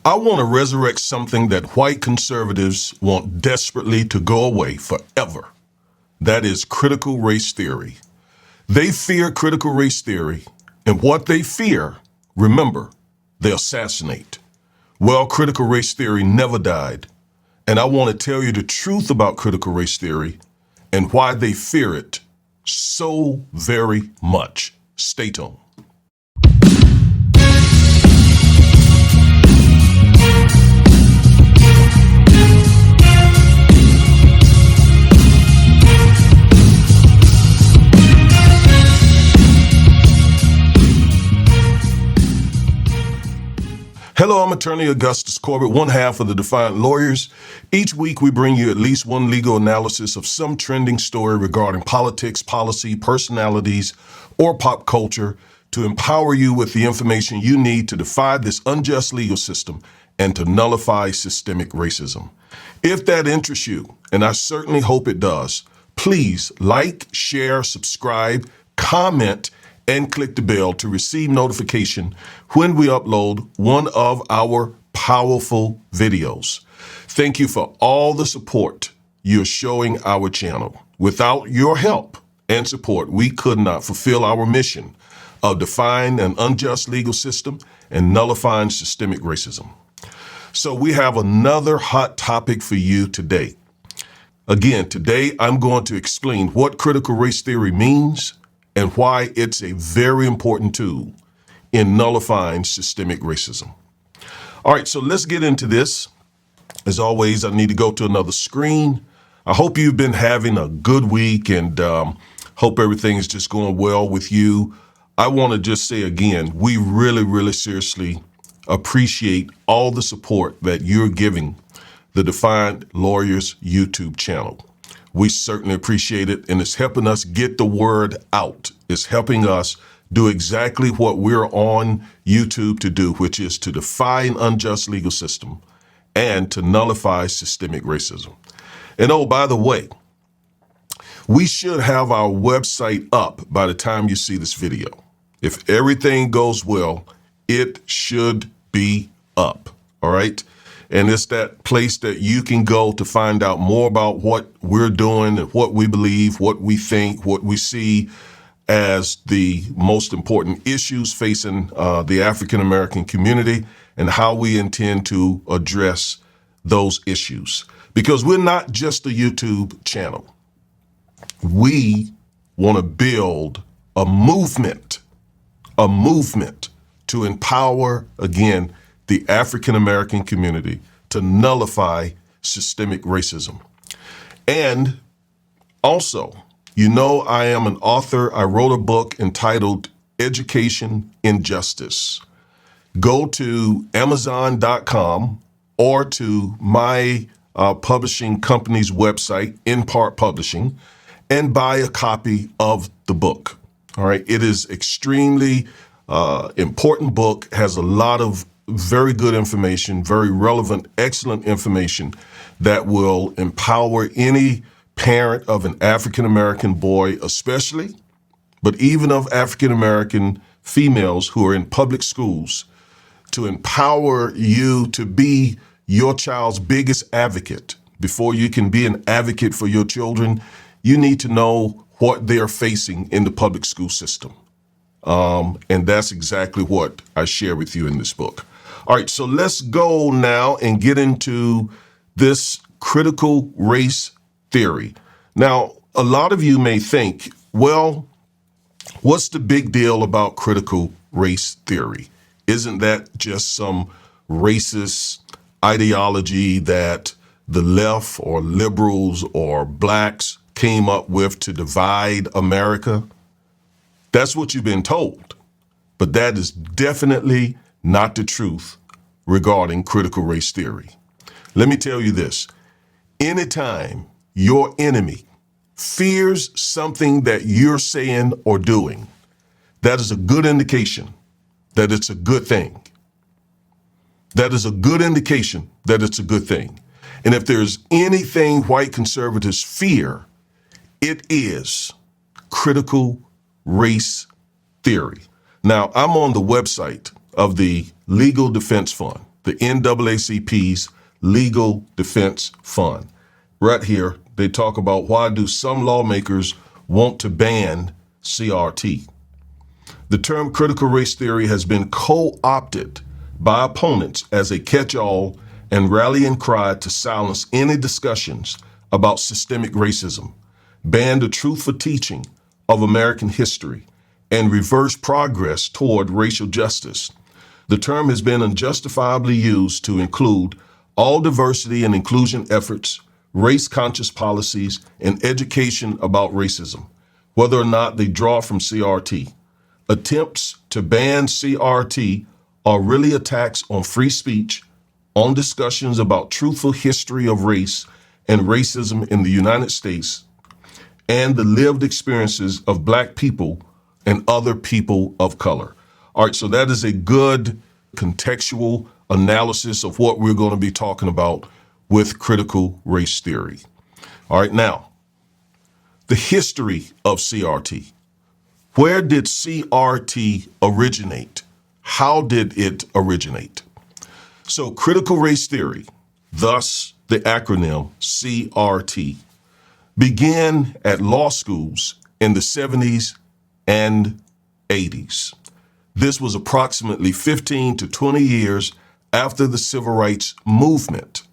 I want to resurrect something that white conservatives want desperately to go away forever. That is critical race theory. They fear critical race theory, and what they fear, remember, they assassinate. Well, critical race theory never died, and I want to tell you the truth about critical race theory and why they fear it so very much. Stay tuned. Hello, I'm attorney Augustus Corbett, one half of the Defiant Lawyers. Each week we bring you at least one legal analysis of some trending story regarding politics, policy, personalities, or pop culture to empower you with the information you need to defy this unjust legal system and to nullify systemic racism. If that interests you, and I certainly hope it does, please like, share, subscribe, comment, and click the bell to receive notification when we upload one of our powerful videos. Thank you for all the support you're showing our channel. Without your help and support, we could not fulfill our mission of defying an unjust legal system and nullifying systemic racism. So we have another hot topic for you today. Again, today I'm going to explain what critical race theory means and why it's a very important tool in nullifying systemic racism. All right, so let's get into this. As always, I need to go to another screen. I hope you've been having a good week and hope everything is just going well with you. I want to just say again, we really seriously appreciate all the support that you're giving the Defiant Lawyers YouTube channel. We certainly appreciate it, and it's helping us get the word out. It's helping us do exactly what we're on YouTube to do, which is to defy an unjust legal system and to nullify systemic racism. And oh, by the way, we should have our website up by the time you see this video. If everything goes well, it should be up, all right? And it's that place that you can go to find out more about what we're doing and what we believe, what we think, what we see as the most important issues facing the African-American community and how we intend to address those issues. Because we're not just a YouTube channel. We want to build a movement to empower, again, the African-American community to nullify systemic racism. And also, you know, I am an author. I wrote a book entitled Education Injustice. Go to Amazon.com or to my publishing company's website, In Part Publishing, and buy a copy of the book. All right. It is extremely important book, has a lot of very good information, very relevant, excellent information that will empower any parent of an African-American boy especially, but even of African-American females who are in public schools, to empower you to be your child's biggest advocate. Before you can be an advocate for your children, you need to know what they are facing in the public school system. And that's exactly what I share with you in this book. All right, so let's go now and get into this critical race theory. Now, a lot of you may think, well, what's the big deal about critical race theory? Isn't that just some racist ideology that the left or liberals or blacks came up with to divide America? That's what you've been told, but that is definitely not the truth regarding critical race theory. Let me tell you this. Anytime your enemy fears something that you're saying or doing, that is a good indication that it's a good thing. That is a good indication that it's a good thing. And if there's anything white conservatives fear, it is critical race theory. Now, I'm on the website of the Legal Defense Fund. the NAACP's Legal Defense Fund. Right here, they talk about why do some lawmakers want to ban CRT. The term critical race theory has been co-opted by opponents as a catch-all and rallying cry to silence any discussions about systemic racism, ban the truthful teaching of American history, and reverse progress toward racial justice. The term has been unjustifiably used to include all diversity and inclusion efforts, race-conscious policies, and education about racism, whether or not they draw from CRT. Attempts to ban CRT are really attacks on free speech, on discussions about truthful history of race and racism in the United States, and the lived experiences of Black people and other people of color. All right, so that is a good contextual analysis of what we're going to be talking about with critical race theory. All right, now, the history of CRT. Where did CRT originate? How did it originate? So critical race theory, thus the acronym CRT, began at law schools in the 70s and 80s. This was approximately 15 to 20 years after the civil rights movement.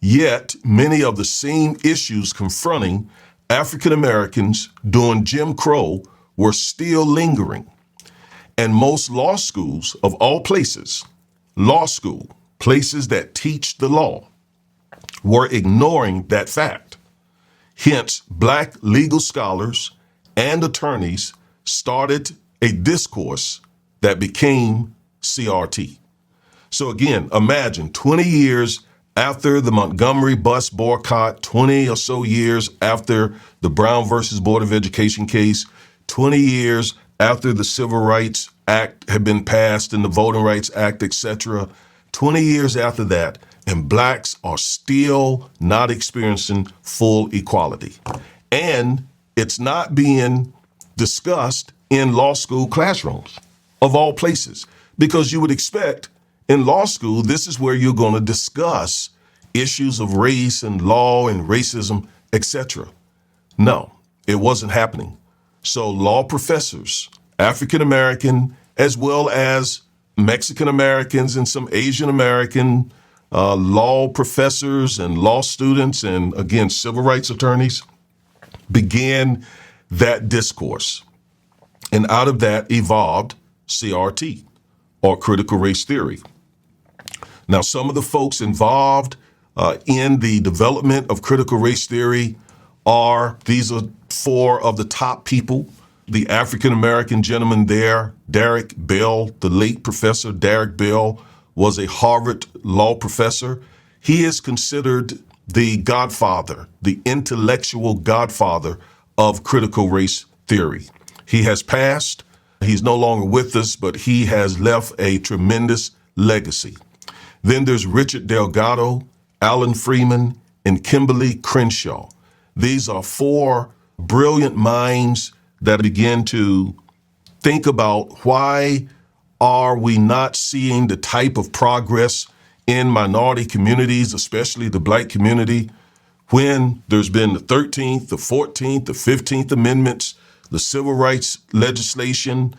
Yet, many of the same issues confronting African Americans during Jim Crow were still lingering. And most law schools of all places, law school, places that teach the law, were ignoring that fact. Hence, Black legal scholars and attorneys started a discourse that became CRT. So again, imagine 20 years after the Montgomery bus boycott, 20 or so years after the Brown versus Board of Education case, 20 years after the Civil Rights Act had been passed and the Voting Rights Act, etc., 20 years after that, and Blacks are still not experiencing full equality. And it's not being discussed in law school classrooms, of all places, because you would expect in law school, this is where you're going to discuss issues of race and law and racism, etc. No, it wasn't happening. So law professors, African American, as well as Mexican Americans and some Asian American law professors and law students, and again, civil rights attorneys, began that discourse. And out of that evolved CRT, or critical race theory. Now, some of the folks involved in the development of critical race theory these are four of the top people. The African-American gentleman there, Derek Bell, the late Professor Derek Bell, was a Harvard law professor. He is considered the godfather, the intellectual godfather of critical race theory. He has passed. He's no longer with us, but he has left a tremendous legacy. Then there's Richard Delgado, Alan Freeman, and Kimberly Crenshaw. These are four brilliant minds that begin to think about why are we not seeing the type of progress in minority communities, especially the Black community, when there's been the 13th, the 14th, the 15th Amendments, the civil rights legislation,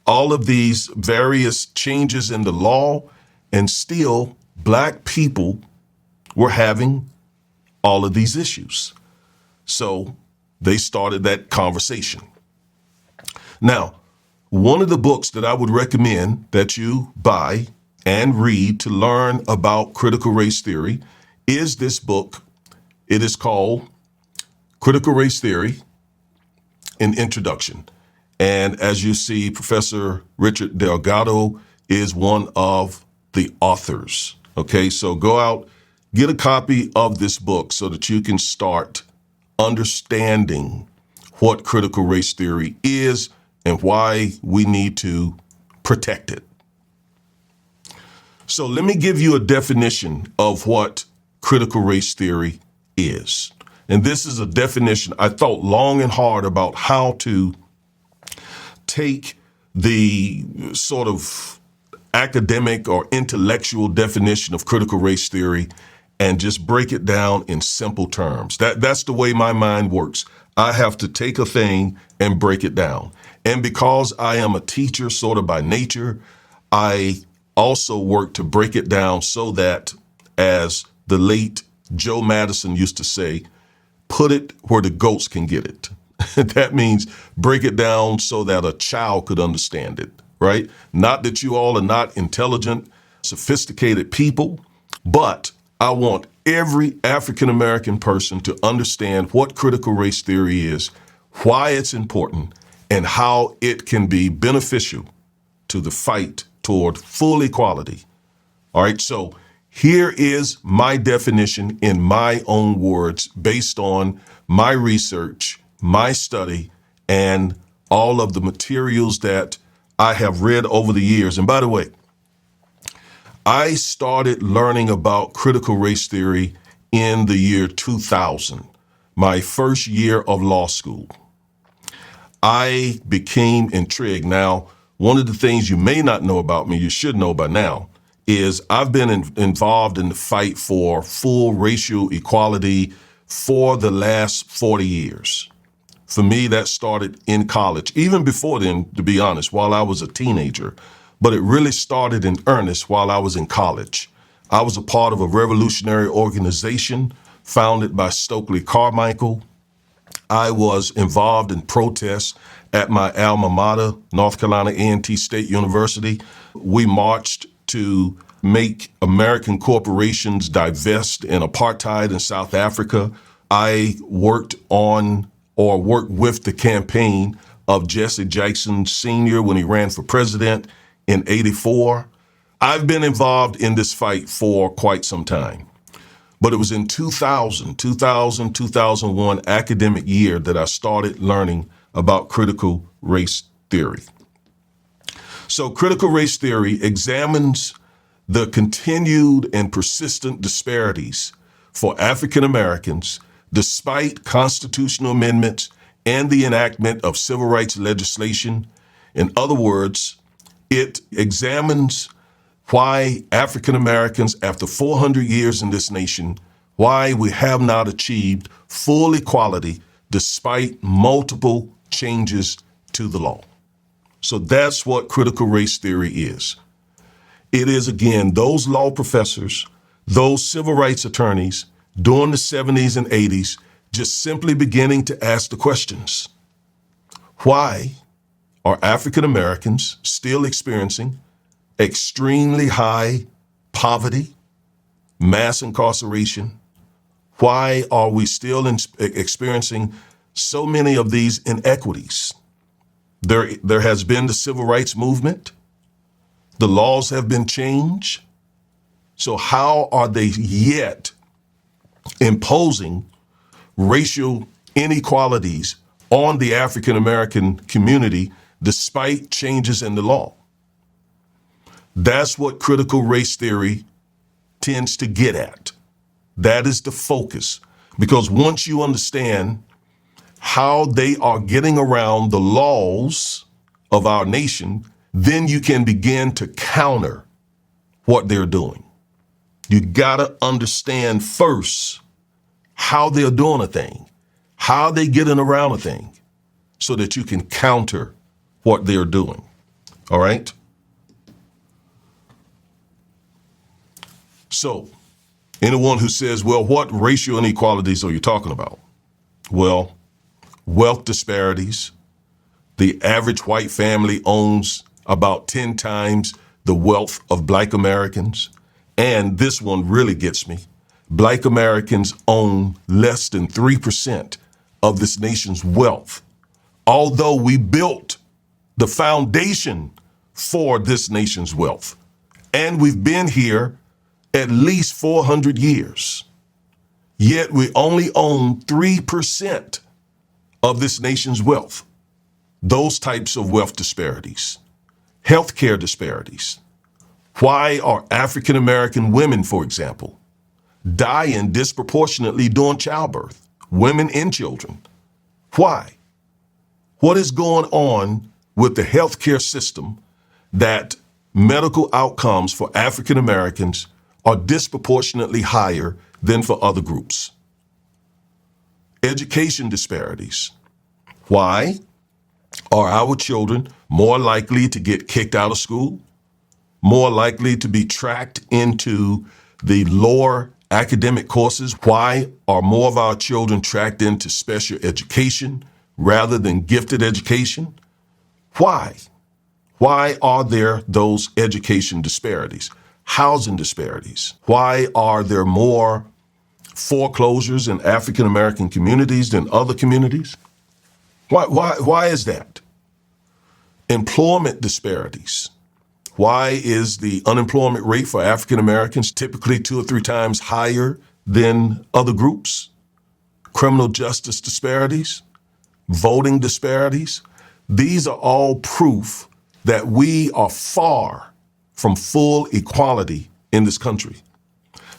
all of these various changes in the law, and still Black people were having all of these issues. So they started that conversation. Now, one of the books that I would recommend that you buy and read to learn about critical race theory is this book. It is called Critical Race Theory, an Introduction. And as you see, Professor Richard Delgado is one of the authors. Okay, so go out, get a copy of this book so that you can start understanding what critical race theory is and why we need to protect it. So let me give you a definition of what critical race theory is. And this is a definition I thought long and hard about how to take the sort of academic or intellectual definition of critical race theory and just break it down in simple terms. That's the way my mind works. I have to take a thing and break it down. And because I am a teacher sort of by nature, I also work to break it down so that, as the late Joe Madison used to say, put it where the goats can get it. That means break it down so that a child could understand it, right? Not that you all are not intelligent, sophisticated people, but I want every African-American person to understand what critical race theory is, why it's important, and how it can be beneficial to the fight toward full equality. All right, so here is my definition in my own words based on my research, my study, and all of the materials that I have read over the years. And by the way, I started learning about critical race theory in the year 2000, my first year of law school. I became intrigued. Now, one of the things you may not know about me, you should know by now, is I've been involved in the fight for full racial equality for the last 40 years. For me, that started in college, even before then, to be honest, while I was a teenager. But it really started in earnest while I was in college. I was a part of a revolutionary organization founded by Stokely Carmichael. I was involved in protests at my alma mater, North Carolina A&T State University. We marched to make American corporations divest in apartheid in South Africa. I worked with the campaign of Jesse Jackson Sr. when he ran for president in '84. I've been involved in this fight for quite some time. But it was in 2001 academic year that I started learning about critical race theory. So critical race theory examines the continued and persistent disparities for African Americans despite constitutional amendments and the enactment of civil rights legislation. In other words, it examines why African Americans, after 400 years in this nation, why we have not achieved full equality despite multiple changes to the law. So that's what critical race theory is. It is, again, those law professors, those civil rights attorneys during the 70s and 80s, just simply beginning to ask the questions. Why are African Americans still experiencing extremely high poverty, mass incarceration? Why are we still experiencing so many of these inequities? There has been the civil rights movement. The laws have been changed. So how are they yet imposing racial inequalities on the African American community despite changes in the law? That's what critical race theory tends to get at. That is the focus. Because once you understand how they are getting around the laws of our nation, then you can begin to counter what they're doing. You gotta understand first how they're doing a thing, how they getting around a thing, so that you can counter what they're doing. All right? So, anyone who says, well, what racial inequalities are you talking about? Well, wealth disparities. The average white family owns about 10 times the wealth of Black Americans. And this one really gets me. Black Americans own less than 3% of this nation's wealth. Although we built the foundation for this nation's wealth. And we've been here at least 400 years. Yet we only own 3% of this nation's wealth. Those types of wealth disparities, healthcare disparities. Why are African American women, for example, dying disproportionately during childbirth? Women and children. Why? What is going on with the healthcare system that medical outcomes for African Americans are disproportionately higher than for other groups. Education disparities. Why are our children more likely to get kicked out of school, more likely to be tracked into the lower academic courses? Why are more of our children tracked into special education rather than gifted education? Why? Why are there those education disparities? Housing disparities? Why are there more foreclosures in African American communities than other communities? Why is that? Employment disparities. Why is the unemployment rate for African Americans typically 2 or 3 times higher than other groups? Criminal justice disparities, voting disparities. These are all proof that we are far from full equality in this country,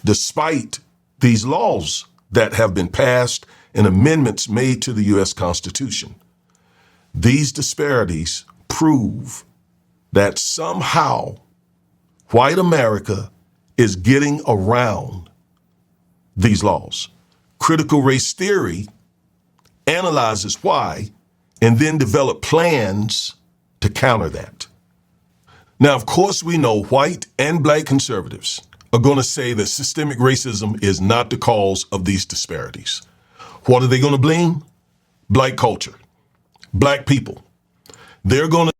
despite these laws that have been passed and amendments made to the U.S. Constitution. These disparities prove that somehow white America is getting around these laws. Critical race theory analyzes why and then develop plans to counter that. Now, of course, we know white and black conservatives are going to say that systemic racism is not the cause of these disparities. What are they going to blame? Black culture, black people. They're going to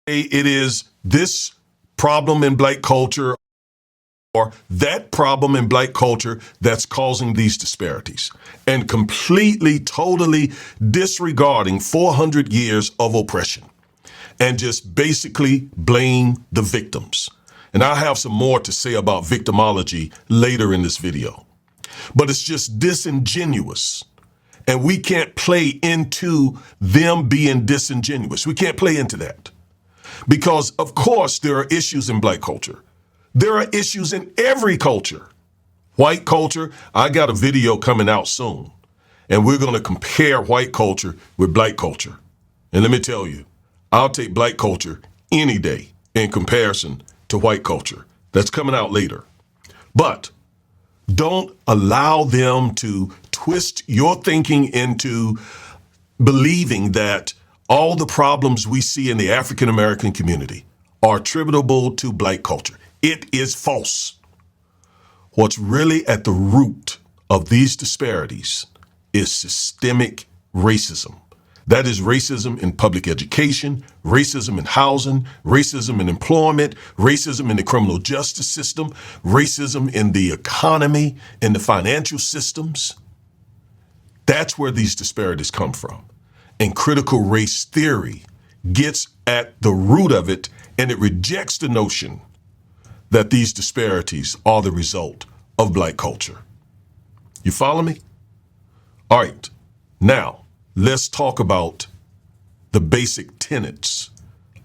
say it is this problem in black culture or that problem in black culture that's causing these disparities, and completely, totally disregarding 400 years of oppression and just basically blame the victims. And I'll have some more to say about victimology later in this video. But it's just disingenuous. And we can't play into them being disingenuous. We can't play into that. Because, of course, there are issues in black culture. There are issues in every culture. White culture, I got a video coming out soon. And we're going to compare white culture with black culture. And let me tell you, I'll take black culture any day in comparison to white culture. That's coming out later. But don't allow them to twist your thinking into believing that all the problems we see in the African American community are attributable to black culture. It is false. What's really at the root of these disparities is systemic racism. That is racism in public education, racism in housing, racism in employment, racism in the criminal justice system, racism in the economy, in the financial systems. That's where these disparities come from. And critical race theory gets at the root of it, and it rejects the notion that these disparities are the result of black culture. You follow me? All right, now, let's talk about the basic tenets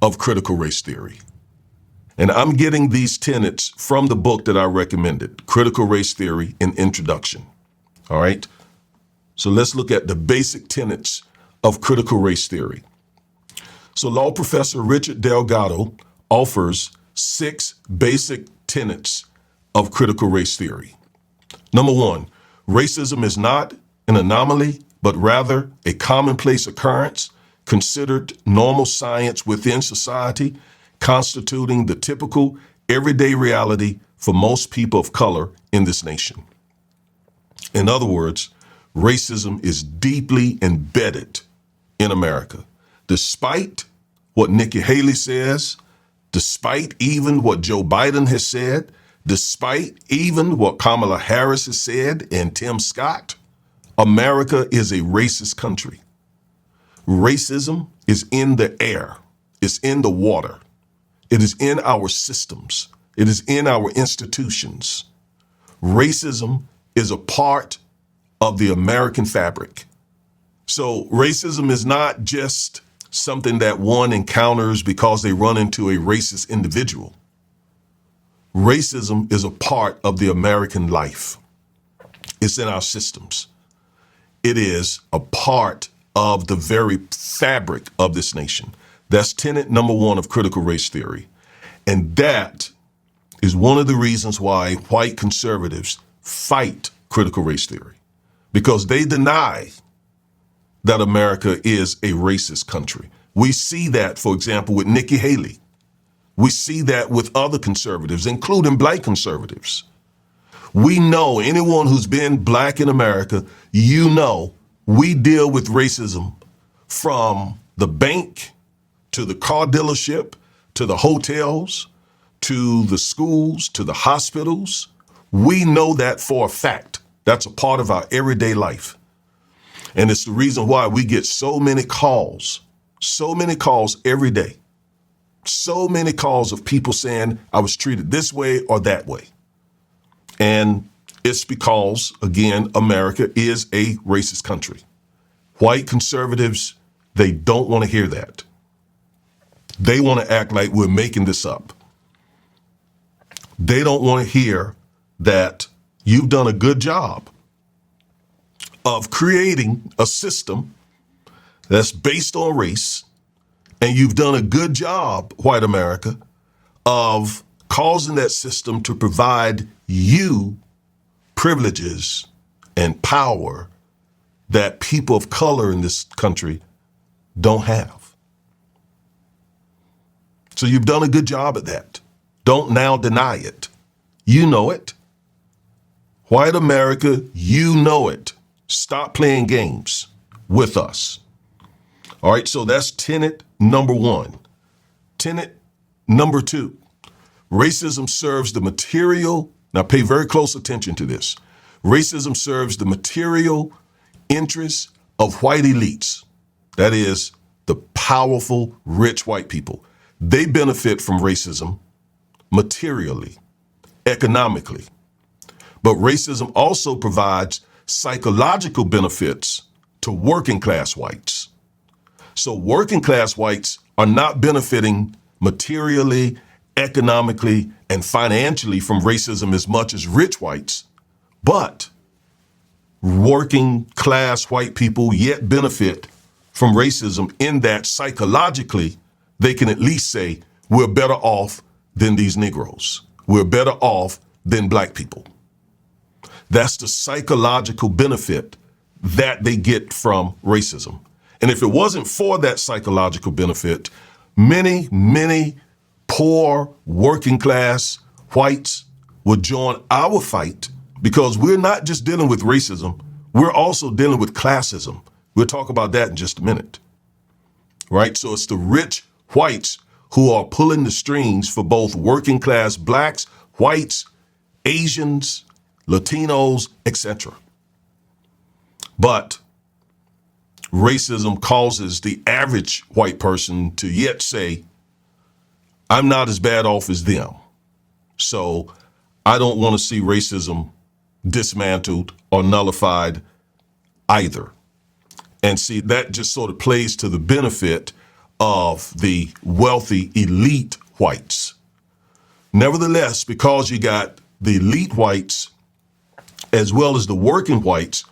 of critical race theory. And I'm getting these tenets from the book that I recommended, Critical Race Theory, an Introduction. All right? So let's look at the basic tenets of critical race theory. So law professor Richard Delgado offers 6 basic tenets of critical race theory. Number 1, racism is not an anomaly, but rather a commonplace occurrence considered normal science within society, constituting the typical everyday reality for most people of color in this nation. In other words, racism is deeply embedded in America. Despite what Nikki Haley says, despite even what Joe Biden has said, despite even what Kamala Harris has said and Tim Scott, America is a racist country. Racism is in the air. It's in the water. It is in our systems. It is in our institutions. Racism is a part of the American fabric. So racism is not just something that one encounters because they run into a racist individual. Racism is a part of the American life. It's in our systems. It is a part of the very fabric of this nation. That's tenet number 1 of critical race theory. And that is one of the reasons why white conservatives fight critical race theory, because they deny that America is a racist country. We see that, for example, with Nikki Haley. We see that with other conservatives, including black conservatives. We know, anyone who's been black in America, you know, we deal with racism from the bank to the car dealership, to the hotels, to the schools, to the hospitals. We know that for a fact. That's a part of our everyday life. And it's the reason why we get so many calls every day. So many calls of people saying, I was treated this way or that way. And it's because, again, America is a racist country. White conservatives, they don't want to hear that. They want to act like we're making this up. They don't want to hear that you've done a good job of creating a system that's based on race, and you've done a good job, white America, of causing that system to provide you privileges and power that people of color in this country don't have. So you've done a good job at that. Don't now deny it. You know it. White America, you know it. Stop playing games with us. All right, so that's tenet number one. Tenet number two, racism serves the material, now pay very close attention to this. Racism serves the material interests of white elites. That is, the powerful, rich white people. They benefit from racism materially, economically. But racism also provides psychological benefits to working class whites. So working class whites are not benefiting materially, economically, and financially from racism as much as rich whites, but working class white people yet benefit from racism in that psychologically they can at least say, we're better off than these Negroes. We're better off than black people. That's the psychological benefit that they get from racism. And if it wasn't for that psychological benefit, many, many poor working class whites would join our fight, because we're not just dealing with racism, we're also dealing with classism. We'll talk about that in just a minute. Right? So it's the rich whites who are pulling the strings for both working class blacks, whites, Asians, Latinos, etc. But racism causes the average white person to yet say, I'm not as bad off as them. So I don't want to see racism dismantled or nullified either. And see, that just sort of plays to the benefit of the wealthy elite whites. Nevertheless, because you got the elite whites as well as the working whites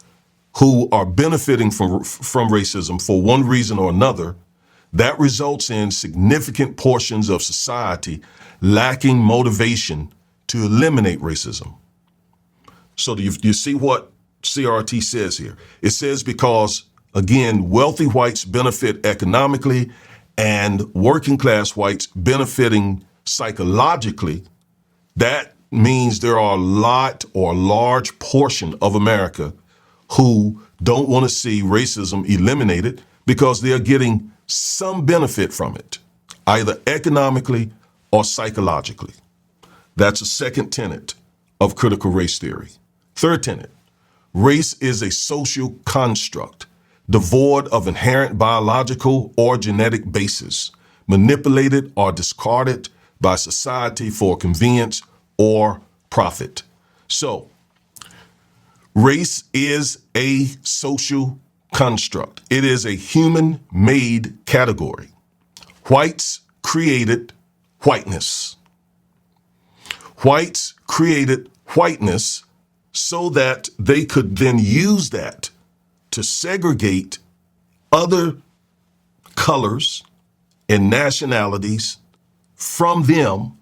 who are benefiting from racism for one reason or another, that results in significant portions of society lacking motivation to eliminate racism. So do you see what CRT says here? It says because, again, wealthy whites benefit economically and working class whites benefiting psychologically, that means there are a lot or a large portion of America who don't want to see racism eliminated because they're getting some benefit from it, either economically or psychologically. That's a second tenet of critical race theory. Third tenet, race is a social construct devoid of inherent biological or genetic basis, manipulated or discarded by society for convenience or profit. So, race is a social construct. It is a human-made category. Whites created whiteness. Whites created whiteness so that they could then use that to segregate other colors and nationalities from them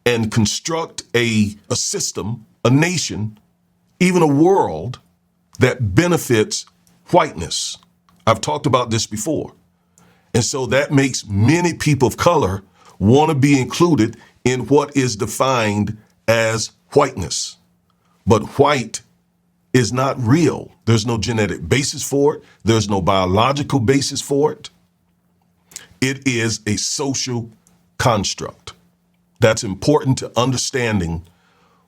and construct a system, a nation, even a world that benefits whiteness. I've talked about this before. And so that makes many people of color want to be included in what is defined as whiteness. But white is not real. There's no genetic basis for it. There's no biological basis for it. It is a social construct. That's important to understanding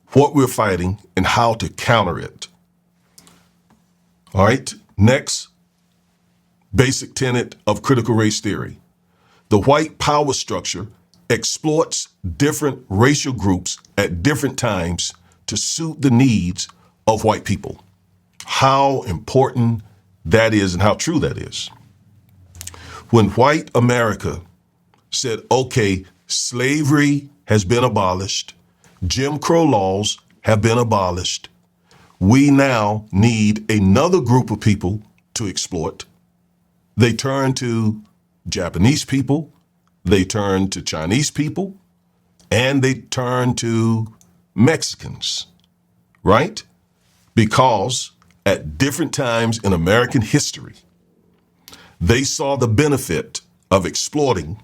what we're fighting and how to counter it. All right, next basic tenet of critical race theory. The white power structure exploits different racial groups at different times to suit the needs of white people. How important that is and how true that is. When white America said, okay, slavery has been abolished, Jim Crow laws have been abolished, we now need another group of people to exploit. They turn to Japanese people, they turn to Chinese people, and they turn to Mexicans, right? Because at different times in American history, they saw the benefit of exploiting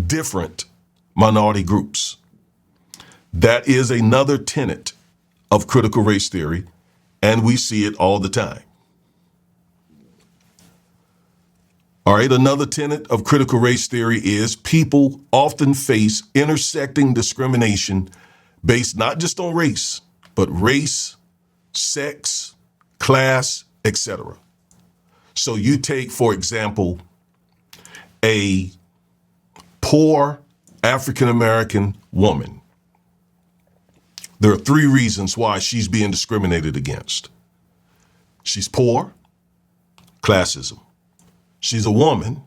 different minority groups. That is another tenet of critical race theory, and we see it all the time. All right, another tenet of critical race theory is people often face intersecting discrimination based not just on race, but race, sex, class, etc. So you take, for example, a poor African-American woman. There are 3 reasons why she's being discriminated against. She's poor, classism. She's a woman,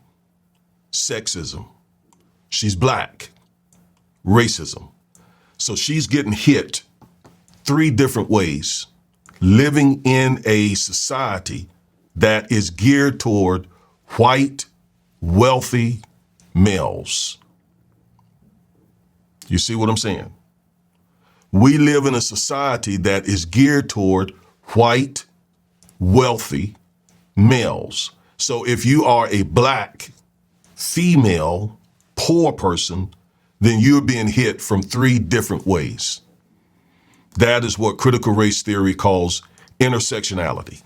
sexism. She's black, racism. So she's getting hit 3 different ways, living in a society that is geared toward white, wealthy males. You see what I'm saying? We live in a society that is geared toward white, wealthy males. So if you are a black, female, poor person, then you're being hit from 3 different ways. That is what critical race theory calls intersectionality.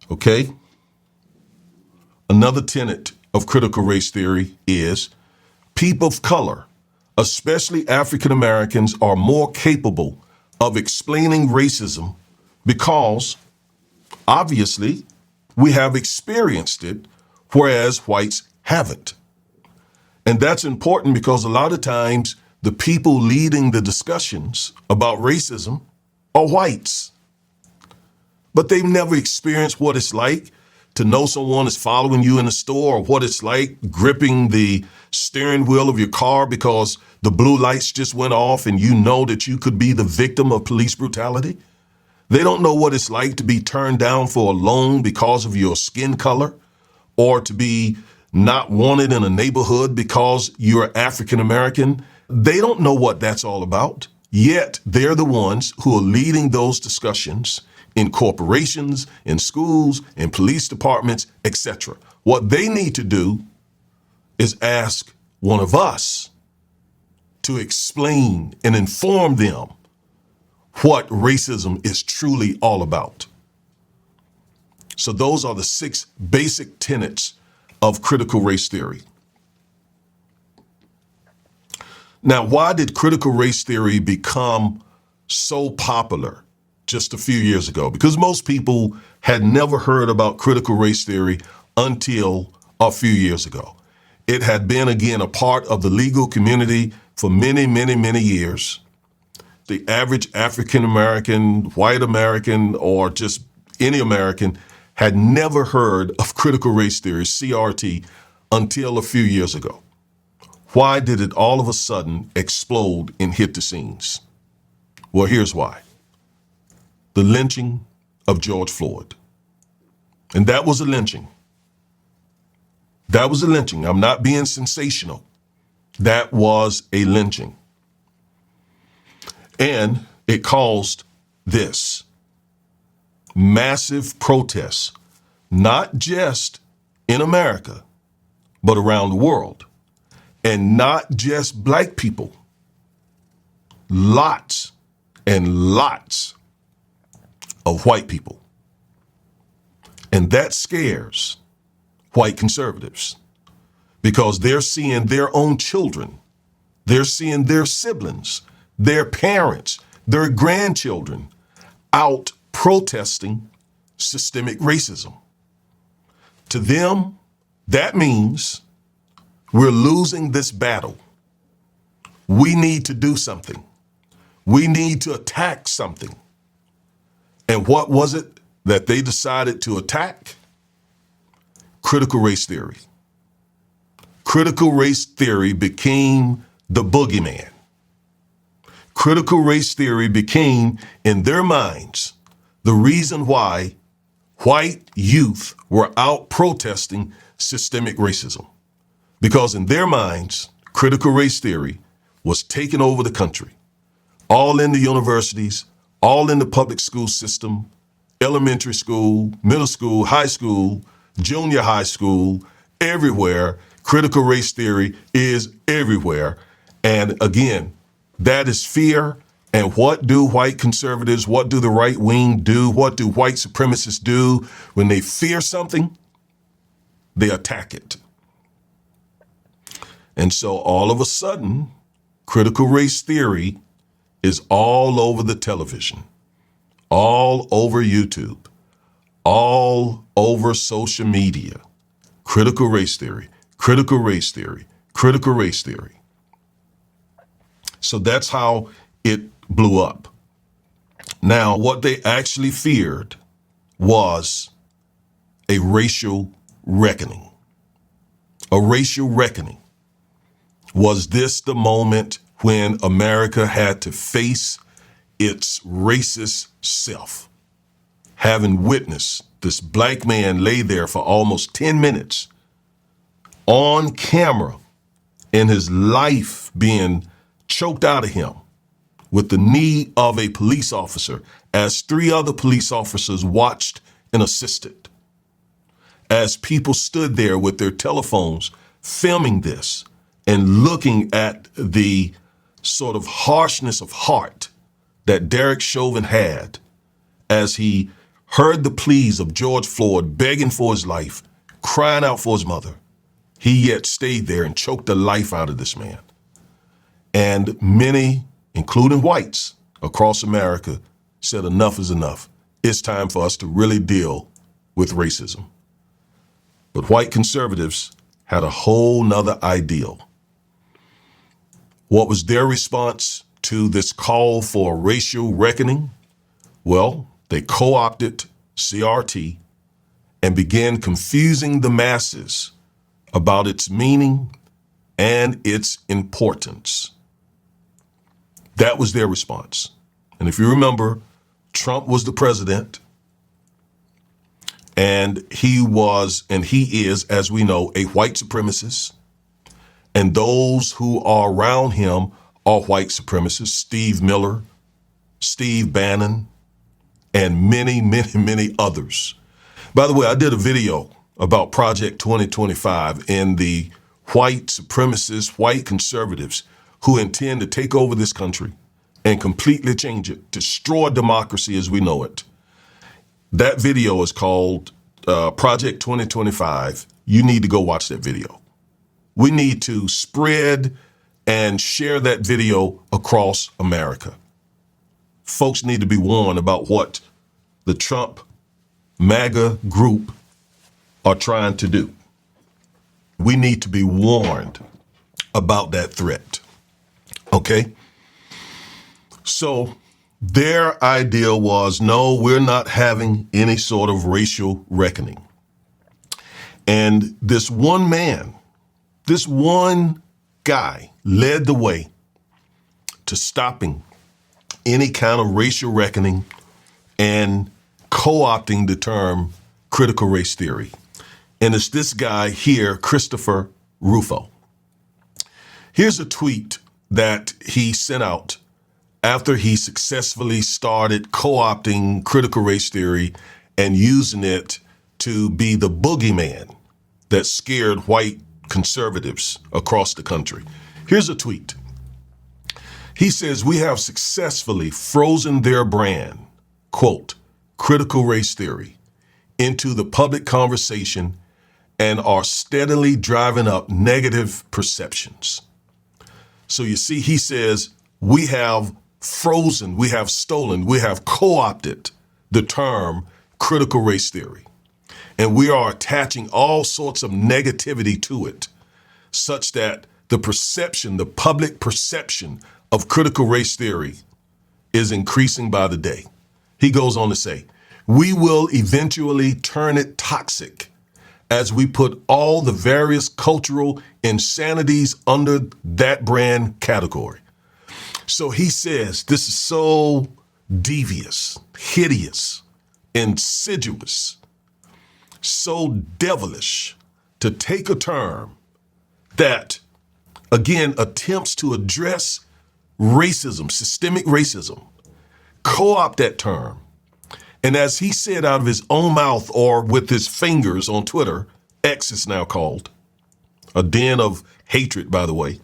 Okay? Another tenet of critical race theory is people of color, especially African Americans, are more capable of explaining racism because, obviously, we have experienced it, whereas whites haven't. And that's important because a lot of times the people leading the discussions about racism are whites. But they've never experienced what it's like to know someone is following you in the store, or what it's like gripping the steering wheel of your car because the blue lights just went off and you know that you could be the victim of police brutality. They don't know what it's like to be turned down for a loan because of your skin color, or to be not wanted in a neighborhood because you're African American. They don't know what that's all about. Yet they're the ones who are leading those discussions in corporations, in schools, in police departments, etc. What they need to do is ask one of us to explain and inform them what racism is truly all about. So those are the 6 basic tenets of critical race theory. Now, why did critical race theory become so popular just a few years ago? Because most people had never heard about critical race theory until a few years ago. It had been, again, a part of the legal community for many, many, many years. The average African American, white American, or just any American had never heard of critical race theory, CRT, until a few years ago. Why did it all of a sudden explode and hit the scenes? Well, here's why. The lynching of George Floyd. And that was a lynching. That was a lynching. I'm not being sensational. That was a lynching. And it caused this massive protests, not just in America, but around the world. And not just black people, lots and lots of white people. And that scares white conservatives because they're seeing their own children, they're seeing their siblings, their parents, their grandchildren out protesting systemic racism. To them, that means we're losing this battle. We need to do something. We need to attack something. And what was it that they decided to attack? Critical race theory. Critical race theory became the boogeyman. Critical race theory became, in their minds, the reason why white youth were out protesting systemic racism. Because in their minds, critical race theory was taking over the country, all in the universities, all in the public school system, elementary school, middle school, high school, junior high school, everywhere. Critical race theory is everywhere. And again, that is fear. And what do white conservatives, what do the right wing do? What do white supremacists do? When they fear something, they attack it. And so all of a sudden, critical race theory is all over the television, all over YouTube, all over social media. Critical race theory, critical race theory, critical race theory. So that's how it blew up. Now, what they actually feared was a racial reckoning. A racial reckoning. Was this the moment when America had to face its racist self? Having witnessed this black man lay there for almost 10 minutes on camera and his life being choked out of him with the knee of a police officer as 3 other police officers watched and assisted. As people stood there with their telephones filming this and looking at the sort of harshness of heart that Derek Chauvin had as he heard the pleas of George Floyd begging for his life, crying out for his mother, he yet stayed there and choked the life out of this man. And many, including whites across America, said enough is enough. It's time for us to really deal with racism. But white conservatives had a whole nother ideal. What was their response to this call for racial reckoning? Well, they co-opted CRT and began confusing the masses about its meaning and its importance. That was their response. And if you remember, Trump was the president, and he was, and he is, as we know, a white supremacist. And those who are around him are white supremacists: Steve Miller, Steve Bannon, and many, many, many others. By the way, I did a video about Project 2025 and the white supremacists, white conservatives who intend to take over this country and completely change it, destroy democracy as we know it. That video is called Project 2025. You need to go watch that video. We need to spread and share that video across America. Folks need to be warned about what the Trump MAGA group are trying to do. We need to be warned about that threat. Okay? So their idea was, no, we're not having any sort of racial reckoning. And this one man, this one guy led the way to stopping any kind of racial reckoning and co-opting the term critical race theory. And it's this guy here, Christopher Rufo. Here's a tweet that he sent out after he successfully started co-opting critical race theory and using it to be the boogeyman that scared white conservatives across the country. Here's a tweet. He says, "We have successfully frozen their brand, quote, critical race theory, into the public conversation and are steadily driving up negative perceptions." So you see, he says, we have frozen, we have stolen, we have co-opted the term critical race theory. And we are attaching all sorts of negativity to it, such that the perception, the public perception of critical race theory is increasing by the day. He goes on to say, "We will eventually turn it toxic as we put all the various cultural insanities under that brand category." So he says this is so devious, hideous, insidious, so devilish to take a term that, again, attempts to address racism, systemic racism, co-opt that term. And as he said out of his own mouth or with his fingers on Twitter, X is now called, a den of hatred, by the way,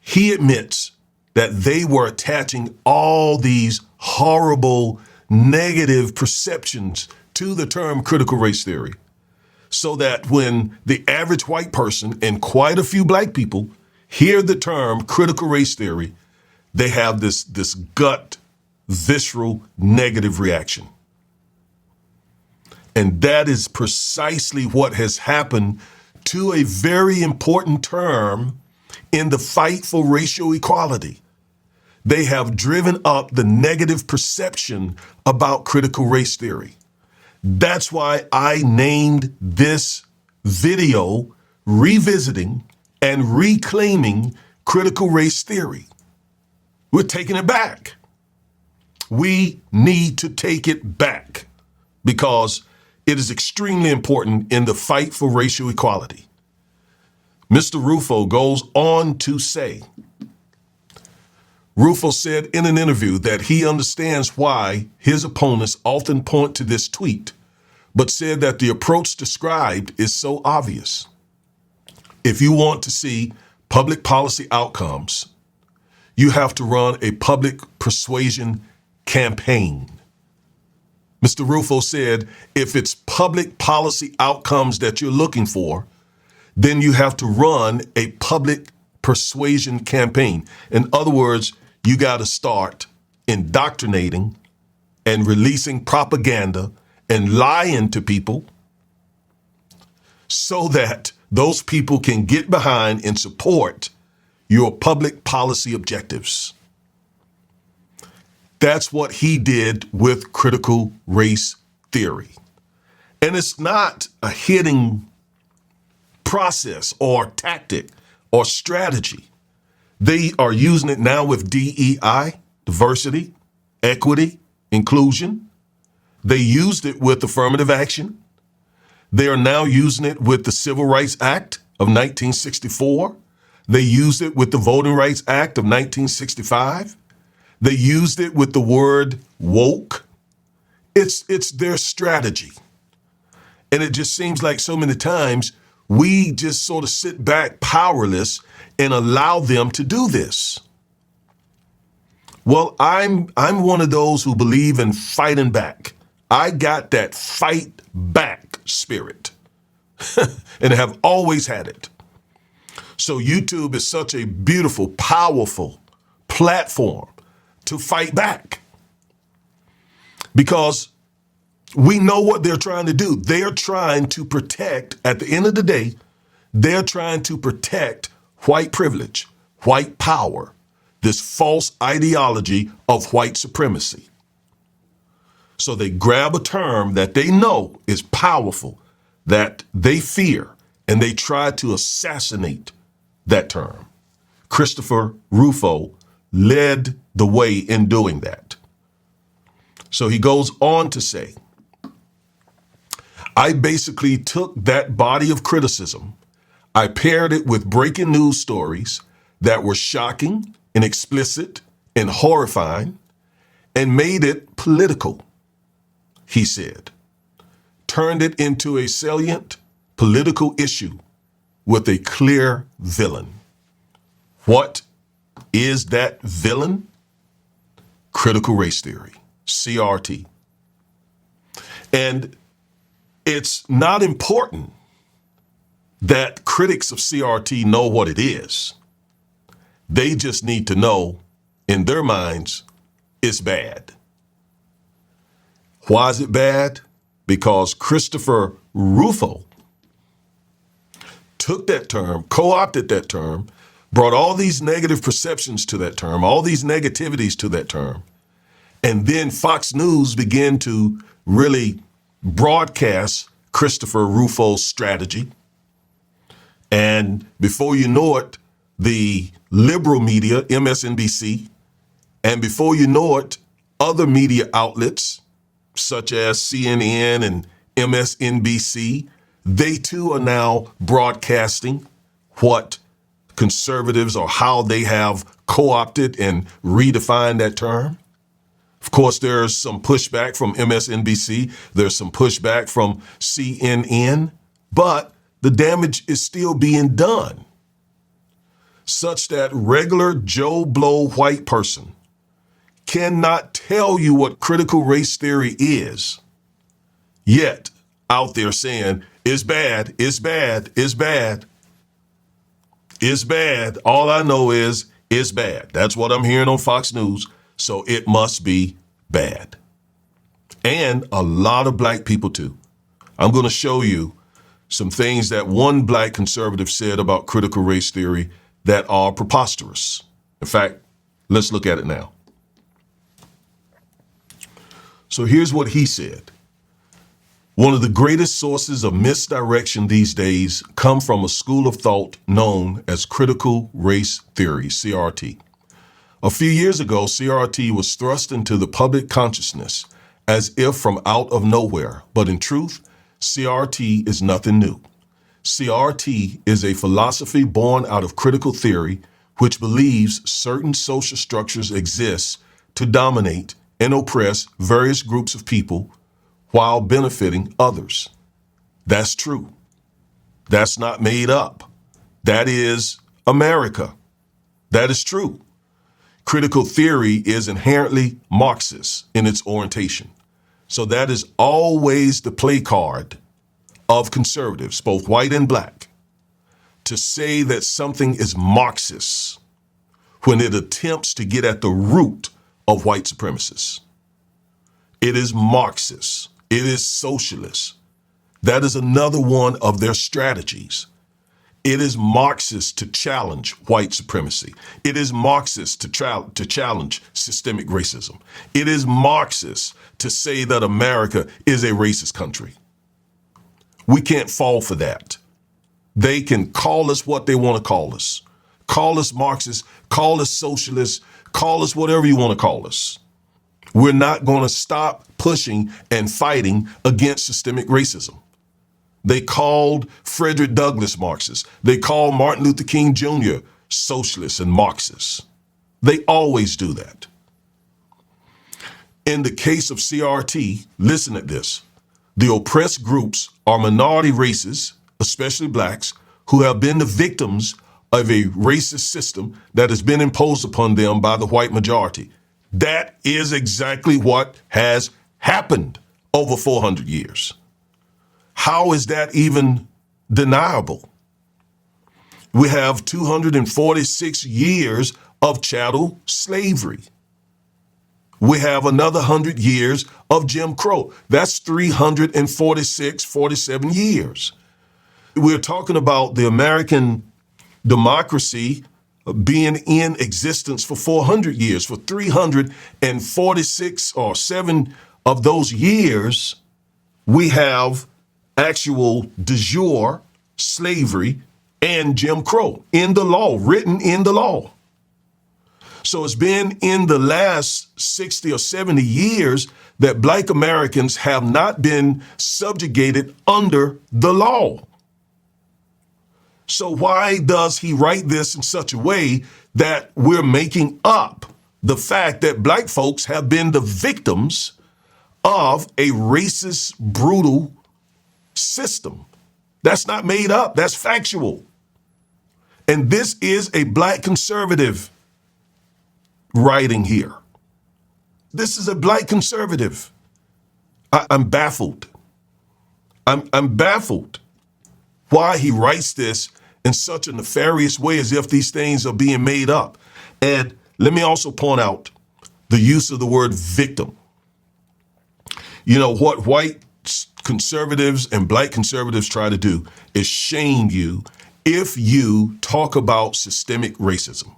he admits that they were attaching all these horrible, negative perceptions to the term critical race theory, so that when the average white person and quite a few black people hear the term critical race theory, they have this gut, visceral, negative reaction. And that is precisely what has happened to a very important term in the fight for racial equality. They have driven up the negative perception about critical race theory. That's why I named this video Revisiting and Reclaiming Critical Race Theory. We're taking it back. We need to take it back because it is extremely important in the fight for racial equality. Mr. Rufo goes on to say, Rufo said in an interview that he understands why his opponents often point to this tweet, but said that the approach described is so obvious. If you want to see public policy outcomes, you have to run a public persuasion campaign. Mr. Rufo said, if it's public policy outcomes that you're looking for, then you have to run a public persuasion campaign. In other words, you got to start indoctrinating and releasing propaganda and lying to people so that those people can get behind and support your public policy objectives. That's what he did with critical race theory. And it's not a hidden process or tactic or strategy. They are using it now with DEI, diversity, equity, inclusion. They used it with affirmative action. They are now using it with the Civil Rights Act of 1964. They used it with the Voting Rights Act of 1965. They used it with the word woke. It's their strategy. And it just seems like so many times we just sort of sit back powerless and allow them to do this. Well, I'm one of those who believe in fighting back. I got that fight back spirit and have always had it. So YouTube is such a beautiful, powerful platform to fight back because we know what they're trying to do. They're trying to protect, at the end of the day, they're trying to protect white privilege, white power, this false ideology of white supremacy. So they grab a term that they know is powerful, that they fear, and they try to assassinate that term. Christopher Rufo led the way in doing that. So he goes on to say, I basically took that body of criticism, I paired it with breaking news stories that were shocking and explicit and horrifying and made it political, he said. Turned it into a salient political issue with a clear villain. What is that villain? Critical race theory, CRT. And it's not important that critics of CRT know what it is. They just need to know, in their minds, it's bad. Why is it bad? Because Christopher Rufo took that term, co-opted that term, brought all these negative perceptions to that term, all these negativities to that term, and then Fox News began to really broadcast Christopher Rufo's strategy. And before you know it, the liberal media, MSNBC, and before you know it, other media outlets such as CNN and MSNBC, they too are now broadcasting what conservatives or how they have co-opted and redefined that term. Of course, there's some pushback from MSNBC. There's some pushback from CNN, but the damage is still being done such that regular Joe Blow white person cannot tell you what critical race theory is, yet out there saying, it's bad, it's bad, it's bad, it's bad. All I know is it's bad. That's what I'm hearing on Fox News, so it must be bad. And a lot of black people too. I'm going to show you some things that one black conservative said about critical race theory that are preposterous. In fact, let's look at it now. So here's what he said. One of the greatest sources of misdirection these days come from a school of thought known as critical race theory, CRT. A few years ago, CRT was thrust into the public consciousness as if from out of nowhere. But in truth, CRT is nothing new. CRT is a philosophy born out of critical theory, which believes certain social structures exist to dominate and oppress various groups of people while benefiting others. That's true. That's not made up. That is America. That is true. Critical theory is inherently Marxist in its orientation. So that is always the play card of conservatives, both white and black, to say that something is Marxist when it attempts to get at the root of white supremacists. It is Marxist. It is socialist. That is another one of their strategies. It is Marxist to challenge white supremacy. It is Marxist to challenge systemic racism. It is Marxist to say that America is a racist country. We can't fall for that. They can call us what they want to call us. Call us Marxist, call us socialist, call us whatever you want to call us. We're not going to stop pushing and fighting against systemic racism. They called Frederick Douglass Marxist. They called Martin Luther King Jr. socialist and Marxist. They always do that. In the case of CRT, listen at this. The oppressed groups are minority races, especially blacks, who have been the victims of a racist system that has been imposed upon them by the white majority. That is exactly what has happened over 400 years. How is that even deniable? We have 246 years of chattel slavery. We have another 100 years of Jim Crow. That's 47 years. We're talking about the American democracy being in existence for 400 years. For 346 or 7 of those years, we have actual de jure slavery and Jim Crow in the law, written in the law. So it's been in the last 60 or 70 years that black Americans have not been subjugated under the law. So why does he write this in such a way that we're making up the fact that black folks have been the victims of a racist, brutal system. That's not made up. That's factual. And this is a black conservative writing here. This is a black conservative. I'm baffled. I'm baffled why he writes this in such a nefarious way, as if these things are being made up. And let me also point out the use of the word victim. You know, what white conservatives and black conservatives try to do is shame you if you talk about systemic racism,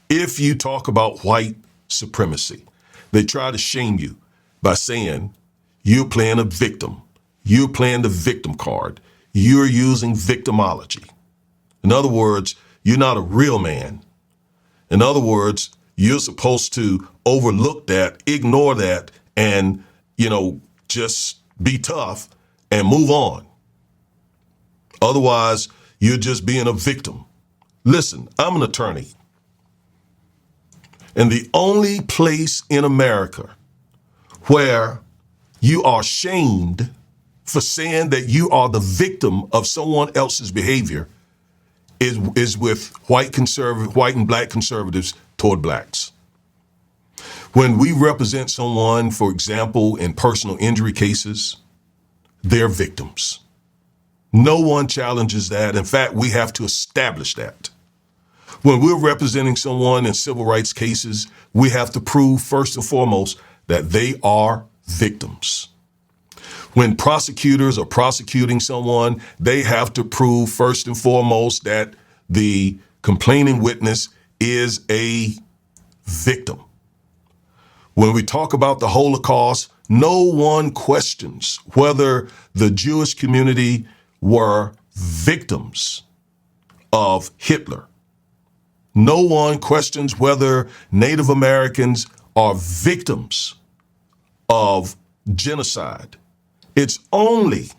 if you talk about white supremacy. They try to shame you by saying you're playing a victim. You're playing the victim card. You're using victimology. In other words, you're not a real man. In other words, you're supposed to overlook that, ignore that, and, just be tough and move on. Otherwise, you're just being a victim. Listen, I'm an attorney. And the only place in America where you are shamed for saying that you are the victim of someone else's behavior is with white and black conservatives toward blacks. When we represent someone, for example, in personal injury cases, they're victims. No one challenges that. In fact, we have to establish that. When we're representing someone in civil rights cases, we have to prove first and foremost that they are victims. When prosecutors are prosecuting someone, they have to prove first and foremost that the complaining witness is a victim. When we talk about the Holocaust, no one questions whether the Jewish community were victims of Hitler. No one questions whether Native Americans are victims of genocide. It's only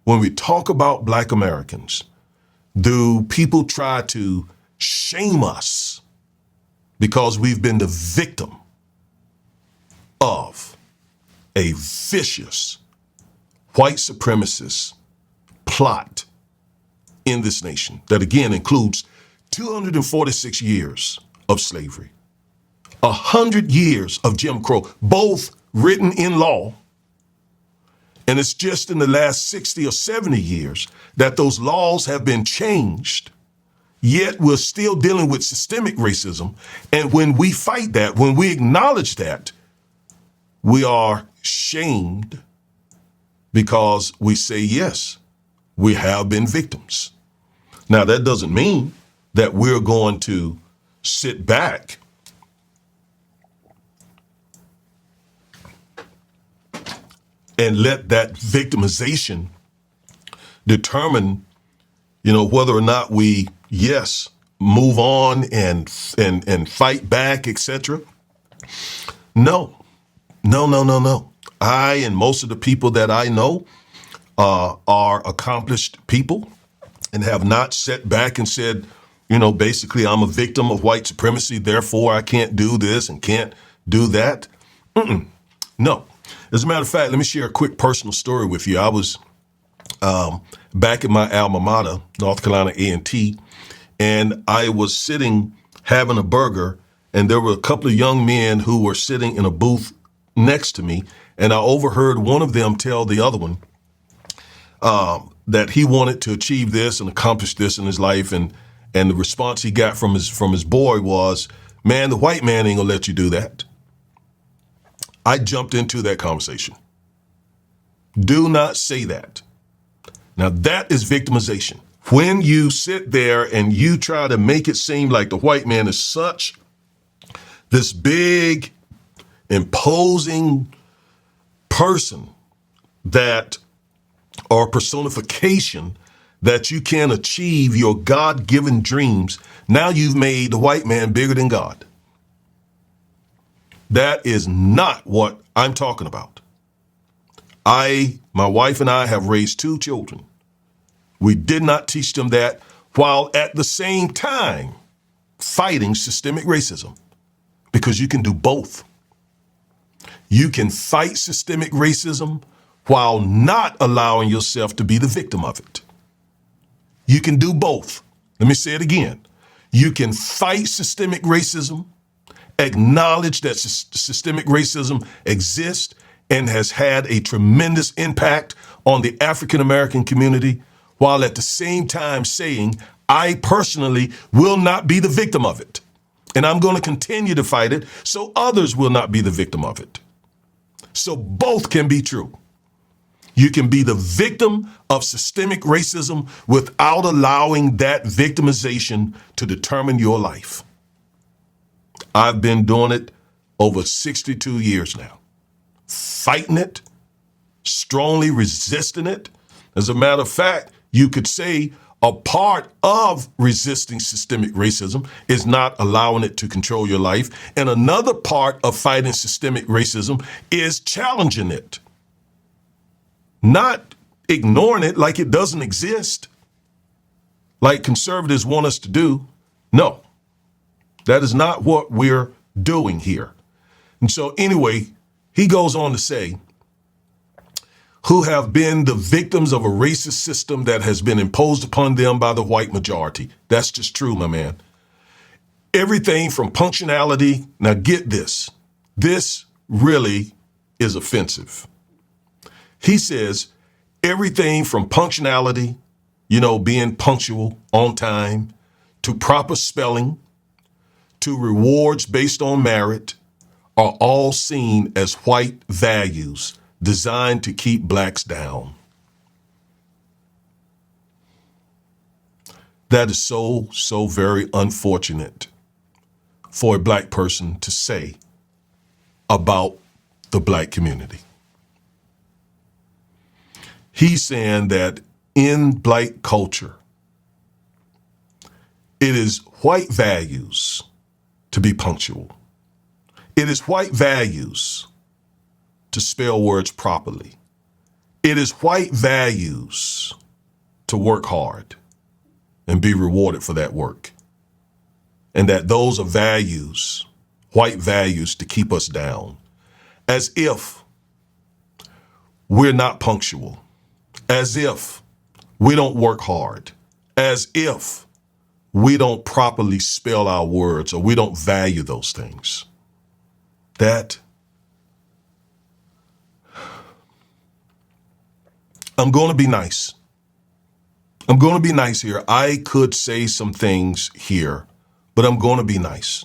when we talk about black Americans do people try to shame us because we've been the victim of a vicious white supremacist plot in this nation that, again, includes 246 years of slavery, 100 years of Jim Crow, both written in law. And it's just in the last 60 or 70 years that those laws have been changed, yet we're still dealing with systemic racism. And when we fight that, when we acknowledge that, we are shamed because we say, yes, we have been victims. Now, that doesn't mean that we're going to sit back and let that victimization determine, whether or not we, yes, move on and fight back, etc. No. I and most of the people that I know are accomplished people and have not sat back and said, basically I'm a victim of white supremacy, therefore I can't do this and can't do that. No. As a matter of fact, let me share a quick personal story with you. I was back at my alma mater, North Carolina A&T, and I was sitting having a burger, and there were a couple of young men who were sitting in a booth next to me, and I overheard one of them tell the other one that he wanted to achieve this and accomplish this in his life, and the response he got from his boy was, "Man, the white man ain't gonna let you do that." I jumped into that conversation. Do not say that. Now that is victimization. When you sit there and you try to make it seem like the white man is such this big, imposing person that, or personification, that you can achieve your God-given dreams, now you've made the white man bigger than God. That is not what I'm talking about. My wife and I have raised 2 children. We did not teach them that while at the same time fighting systemic racism, because you can do both. You can fight systemic racism while not allowing yourself to be the victim of it. You can do both. Let me say it again. You can fight systemic racism, acknowledge that systemic racism exists and has had a tremendous impact on the African American community, while at the same time saying, I personally will not be the victim of it. And I'm going to continue to fight it so others will not be the victim of it. So both can be true. You can be the victim of systemic racism without allowing that victimization to determine your life. I've been doing it over 62 years now, fighting it, strongly resisting it. As a matter of fact, you could say a part of resisting systemic racism is not allowing it to control your life. And another part of fighting systemic racism is challenging it, not ignoring it like it doesn't exist, like conservatives want us to do. No, that is not what we're doing here. And so anyway, he goes on to say, who have been the victims of a racist system that has been imposed upon them by the white majority. That's just true, my man. Everything from punctuality. Now get this. This really is offensive. He says everything from punctuality, being punctual on time, to proper spelling, to rewards based on merit, are all seen as white values designed to keep blacks down. That is so very unfortunate for a black person to say about the black community. He's saying that in black culture, it is white values to be punctual. It is white values to spell words properly. It is white values to work hard and be rewarded for that work. And that those are values, white values, to keep us down. As if we're not punctual. As if we don't work hard. As if we don't properly spell our words, or we don't value those things. I'm going to be nice. I'm going to be nice here. I could say some things here, but I'm going to be nice.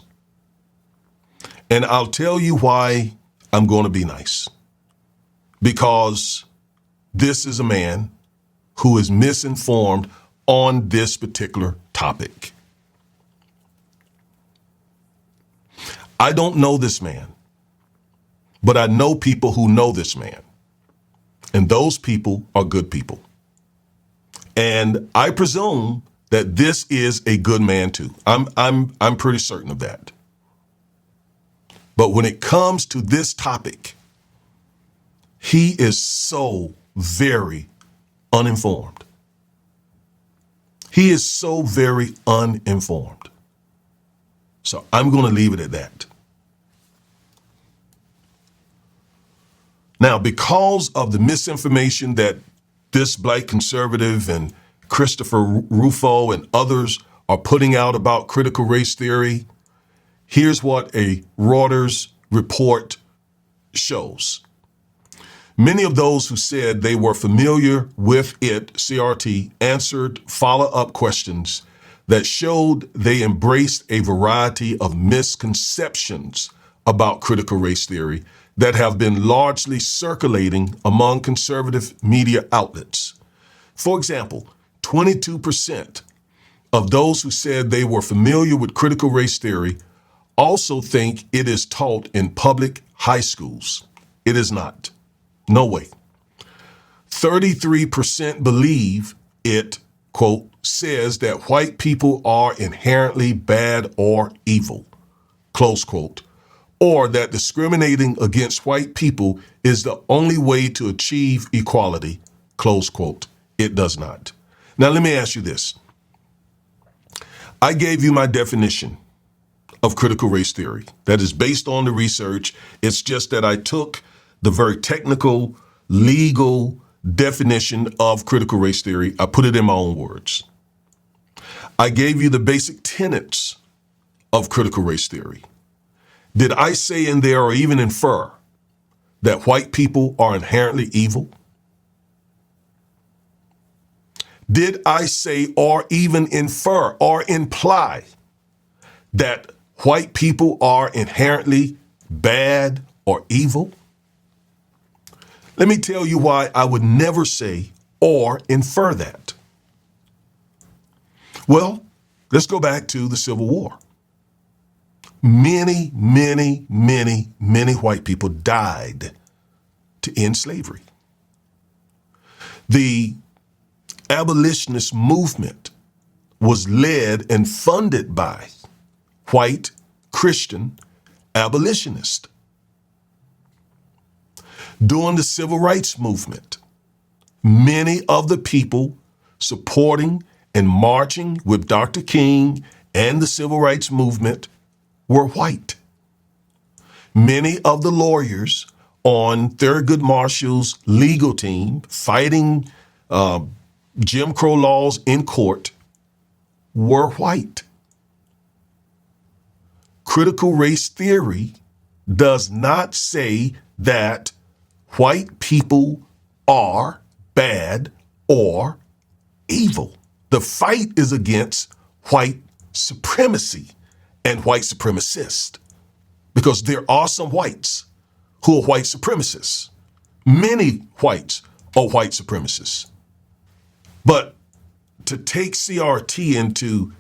And I'll tell you why I'm going to be nice. Because this is a man who is misinformed on this particular topic. I don't know this man, but I know people who know this man. And those people are good people. And I presume that this is a good man too. I'm pretty certain of that. But when it comes to this topic, he is so very uninformed. He is so very uninformed. So I'm going to leave it at that. Now, because of the misinformation that this black conservative and Christopher Rufo and others are putting out about critical race theory, here's what a Reuters report shows. Many of those who said they were familiar with it, CRT, answered follow-up questions that showed they embraced a variety of misconceptions about critical race theory that have been largely circulating among conservative media outlets. For example, 22% of those who said they were familiar with critical race theory also think it is taught in public high schools. It is not. No way. 33% believe it, quote, says that white people are inherently bad or evil, close quote, or that discriminating against white people is the only way to achieve equality, close quote. It does not. Now, let me ask you this. I gave you my definition of critical race theory. That is based on the research. It's just that I took the very technical, legal definition of critical race theory. I put it in my own words. I gave you the basic tenets of critical race theory. Did I say in there or even infer that white people are inherently evil? Did I say or even infer or imply that white people are inherently bad or evil? Let me tell you why I would never say or infer that. Well, let's go back to the Civil War. Many, many, many, many white people died to end slavery. The abolitionist movement was led and funded by white Christian abolitionists. During the civil rights movement, many of the people supporting and marching with Dr. King and the civil rights movement were white. Many of the lawyers on Thurgood Marshall's legal team fighting Jim Crow laws in court were white. Critical race theory does not say that white people are bad or evil. The fight is against white supremacy and white supremacists, because there are some whites who are white supremacists. Many whites are white supremacists. But to take CRT into,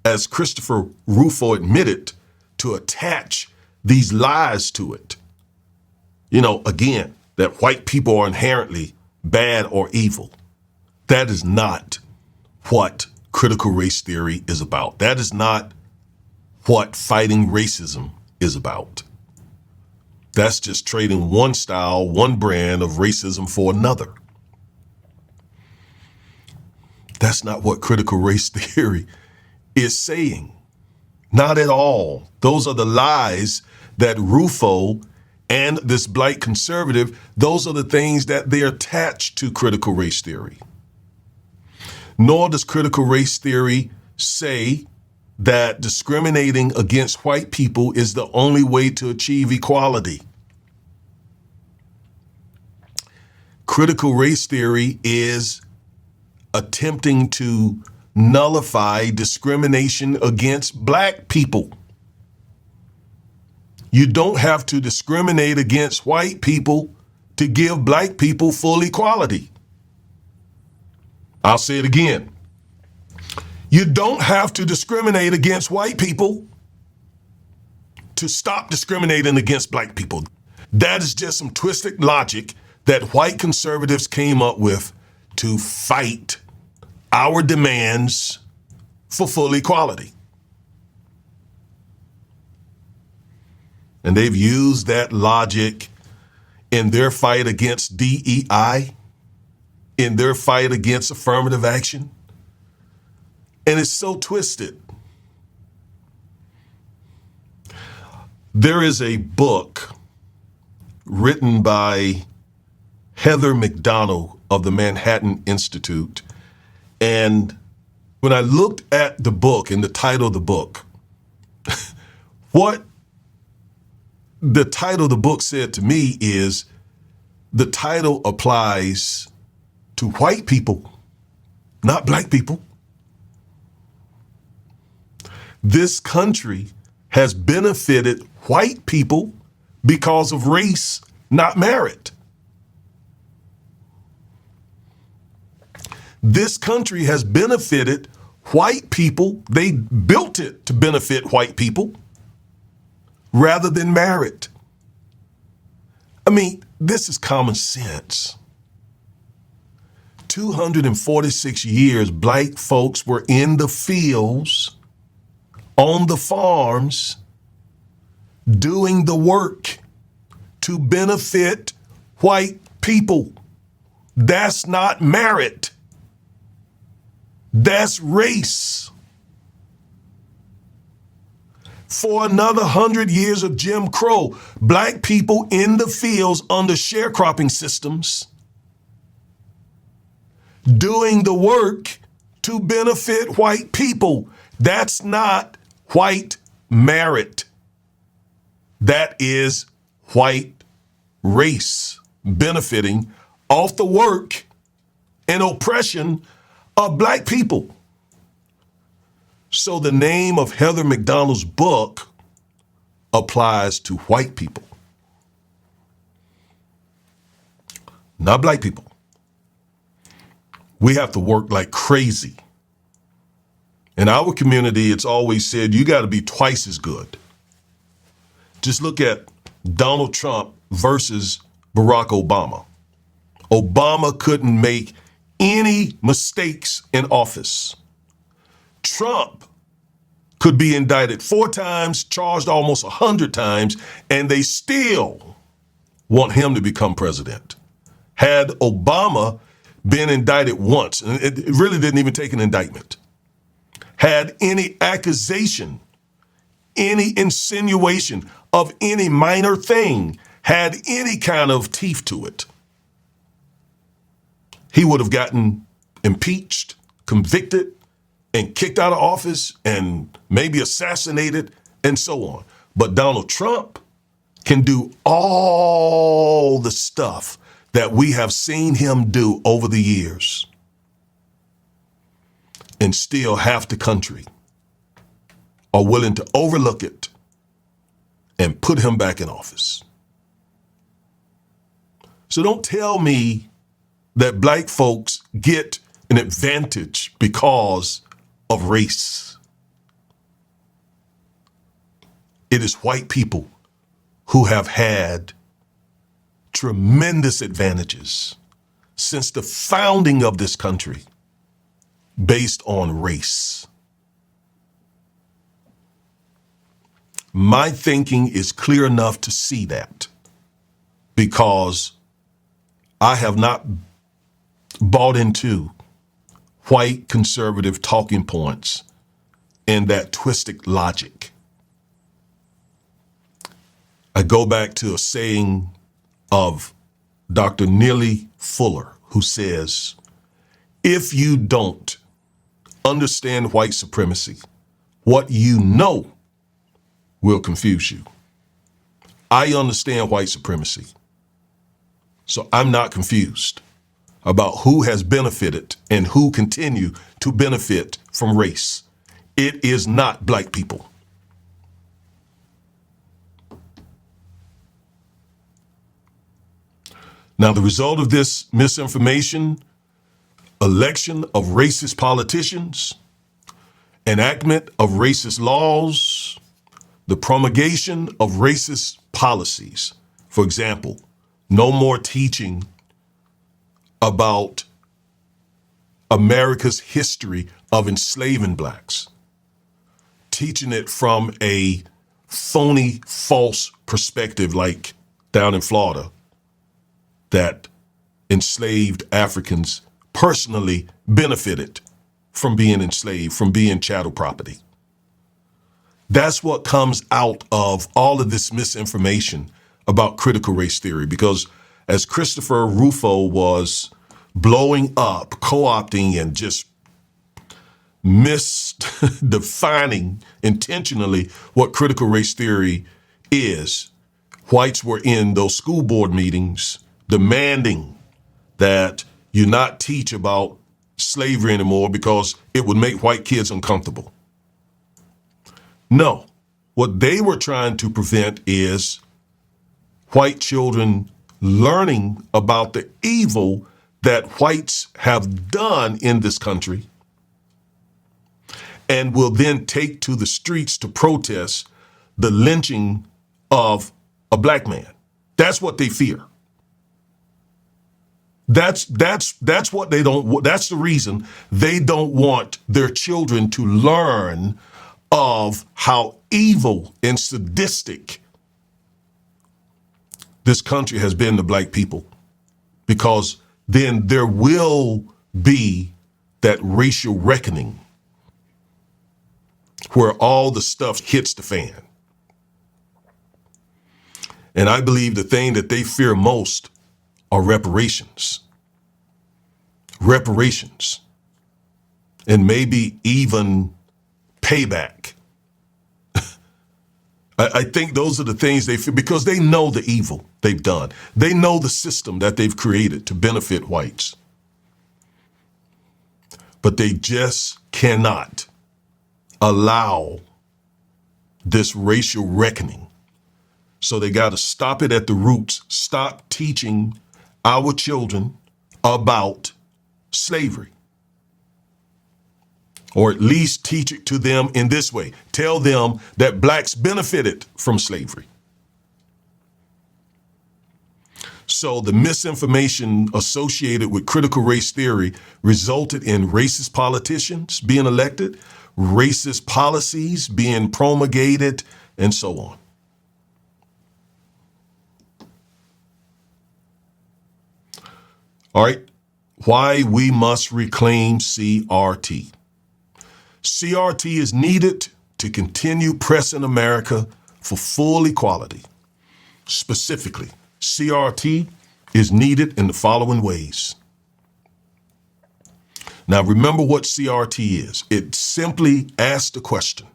as Christopher Rufo admitted, to attach these lies to it, again, that white people are inherently bad or evil, that is not what critical race theory is about. That is not what fighting racism is about. That's just trading one style, one brand of racism for another. That's not what critical race theory is saying. Not at all. Those are the lies that Rufo and this black conservative, those are the things that they attach to critical race theory. Nor does critical race theory say that discriminating against white people is the only way to achieve equality. Critical race theory is attempting to nullify discrimination against black people. You don't have to discriminate against white people to give black people full equality. I'll say it again. You don't have to discriminate against white people to stop discriminating against black people. That is just some twisted logic that white conservatives came up with to fight our demands for full equality. And they've used that logic in their fight against DEI, in their fight against affirmative action. And it's so twisted. There is a book written by Heather McDonald of the Manhattan Institute. And when I looked at the book and the title of the book, what the title of the book said to me is the title applies to white people, not black people. This country has benefited white people because of race, not merit. This country has benefited white people. They built it to benefit white people rather than merit. I mean, this is common sense. 246 years, black folks were in the fields, on the farms, doing the work to benefit white people. That's not merit. That's race. for another 100 years of Jim Crow. Black people in the fields under sharecropping systems doing the work to benefit white people. That's not white merit. That is white race benefiting off the work and oppression of black people. So the name of Heather McDonald's book applies to white people, not black people. We have to work like crazy. In our community, it's always said, you got to be twice as good. Just look at Donald Trump versus Barack Obama. Obama couldn't make any mistakes in office. Trump could be indicted 4 times, charged almost 100 times, and they still want him to become president. Had Obama been indicted once, and it really didn't even take an indictment, had any accusation, any insinuation of any minor thing, had any kind of teeth to it, he would have gotten impeached, convicted, and kicked out of office and maybe assassinated and so on. But Donald Trump can do all the stuff that we have seen him do over the years, and still half the country are willing to overlook it and put him back in office. So don't tell me that black folks get an advantage because of race. It is white people who have had tremendous advantages since the founding of this country based on race. My thinking is clear enough to see that, because I have not bought into white conservative talking points and that twisted logic. I go back to a saying of Dr. Neely Fuller, who says, if you don't understand white supremacy, what you know will confuse you. I understand white supremacy, so I'm not confused about who has benefited and who continue to benefit from race. It is not black people. Now, the result of this misinformation, election of racist politicians, enactment of racist laws, the promulgation of racist policies. For example, no more teaching about America's history of enslaving blacks, teaching it from a phony, false perspective, like down in Florida, that enslaved Africans personally benefited from being enslaved, from being chattel property. That's what comes out of all of this misinformation about critical race theory, because as Christopher Rufo was blowing up, co-opting, and just misdefining intentionally what critical race theory is, whites were in those school board meetings demanding that you not teach about slavery anymore because it would make white kids uncomfortable. No, what they were trying to prevent is white children learning about the evil that whites have done in this country and will then take to the streets to protest the lynching of a black man. That's what they fear. That's what they don't. That's the reason they don't want their children to learn of how evil and sadistic this country has been to black people, because then there will be that racial reckoning where all the stuff hits the fan. And I believe the thing that they fear most are reparations. Reparations. And maybe even payback. I think those are the things they fear because they know the evil they've done. They know the system that they've created to benefit whites. But they just cannot allow this racial reckoning. So they got to stop it at the roots. Stop teaching our children about slavery. Or at least teach it to them in this way. Tell them that blacks benefited from slavery. So the misinformation associated with critical race theory resulted in racist politicians being elected, racist policies being promulgated, and so on. All right, why we must reclaim CRT. CRT is needed to continue pressing America for full equality. Specifically, CRT is needed in the following ways. Now, remember what CRT is. It simply asks the question,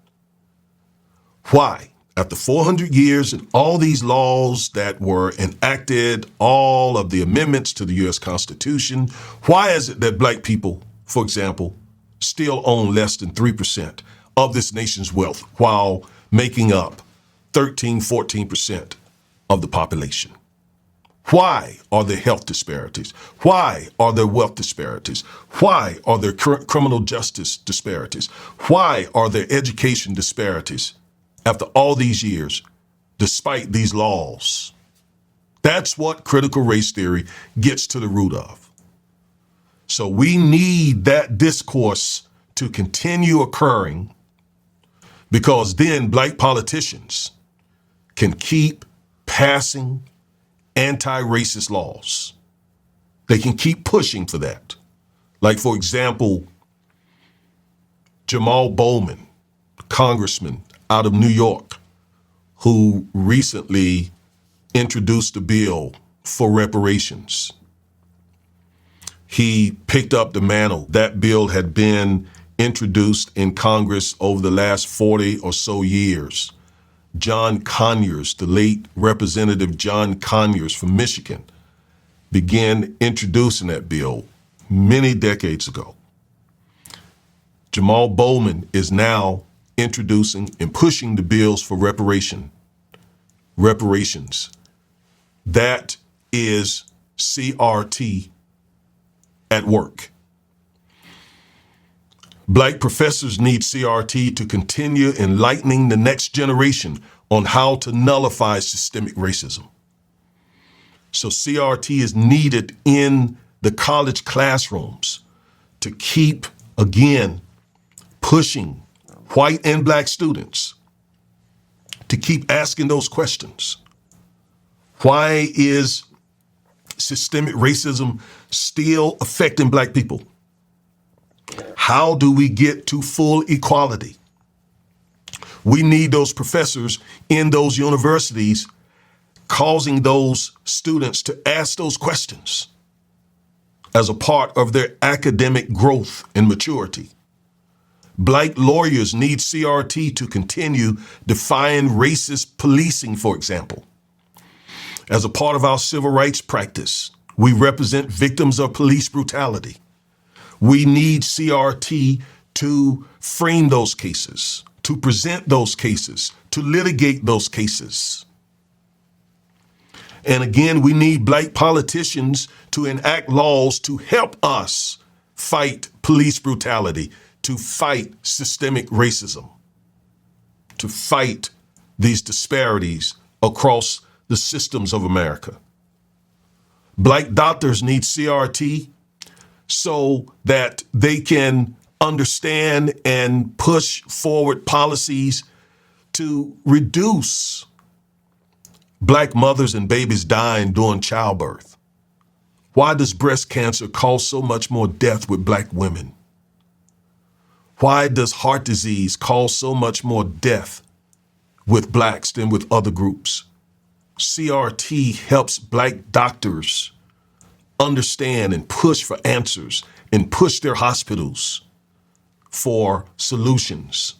why, after 400 years and all these laws that were enacted, all of the amendments to the U.S. Constitution, why is it that black people, for example, still own less than 3% of this nation's wealth while making up 14% of the population? Why are there health disparities? Why are there wealth disparities? Why are there criminal justice disparities? Why are there education disparities after all these years, despite these laws? That's what critical race theory gets to the root of. So we need that discourse to continue occurring because then black politicians can keep passing anti-racist laws. They can keep pushing for that. Like, for example, Jamal Bowman, congressman out of New York, who recently introduced a bill for reparations. He picked up the mantle. That bill had been introduced in Congress over the last 40 or so years. John Conyers, the late Representative John Conyers from Michigan, began introducing that bill many decades ago. Jamal Bowman is now introducing and pushing the bills for reparations. That is CRT at work. Black professors need CRT to continue enlightening the next generation on how to nullify systemic racism. So CRT is needed in the college classrooms to keep, again, pushing white and black students to keep asking those questions. Why is systemic racism still affecting black people? How do we get to full equality? We need those professors in those universities causing those students to ask those questions as a part of their academic growth and maturity. Black lawyers need CRT to continue defying racist policing, for example. As a part of our civil rights practice, we represent victims of police brutality. We need CRT to frame those cases, to present those cases, to litigate those cases. And again, we need black politicians to enact laws to help us fight police brutality, to fight systemic racism, to fight these disparities across the systems of America. Black doctors need CRT so that they can understand and push forward policies to reduce black mothers and babies dying during childbirth. Why does breast cancer cause so much more death with black women? Why does heart disease cause so much more death with blacks than with other groups? CRT helps black doctors understand and push for answers and push their hospitals for solutions.